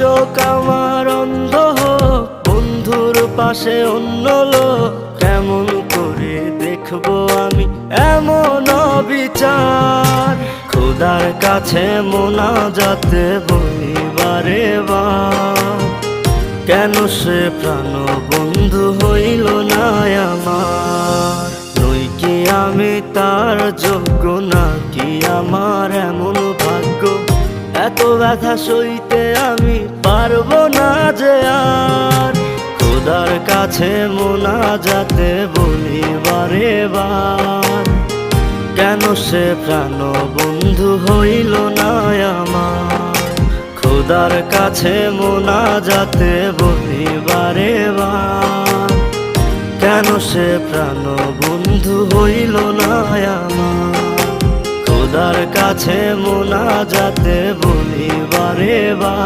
চোখ আমার অন্ধ হোক, বন্ধুর পাশে অন্য লোক, কেমন করে দেখবো আমি এমন অবিচার। খোদার কাছে মোনাজাতে বলি বারে বার, কেন সে প্রাণ বন্ধু হইল না আমার। নই কি আমি তার যোগ্য, নাকি আমার এমন ভাগ্য, এত ব্যথা সইতে আমি পারবো না যে আর। খোদার কাছে মোনাজাতে বলি বারে বার, কেন সে প্রাণ বন্ধু হইল না আমার। খোদার কাছে মোনাজাতে বলি বারে বার, কেন সে প্রাণ বন্ধু হইল না আমার। খোদার কাছে মোনাজাতে বলি বারে বার।